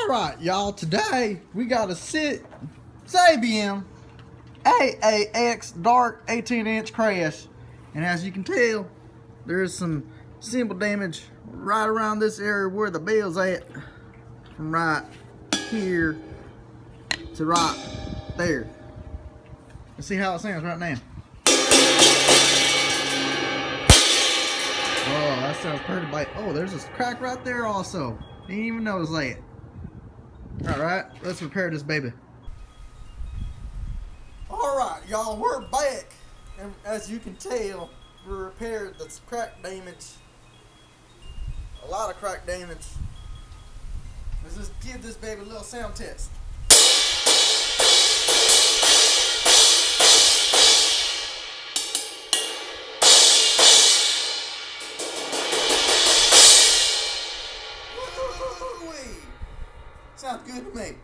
Alright, y'all, today we got a Sabian AAX dark 18-inch crash. And as you can tell, there's some cymbal damage right around this area where the bell's at. From right here to right there. Let's see how it sounds right now. Oh, that sounds pretty bad. Oh, there's a crack right there also. Didn't even notice that. Alright, let's repair this baby. Alright, y'all, we're back. And as you can tell, we repaired this crack damage. A lot of crack damage. Let's just give this baby a little sound test. Woo-wee. Sounds good to me.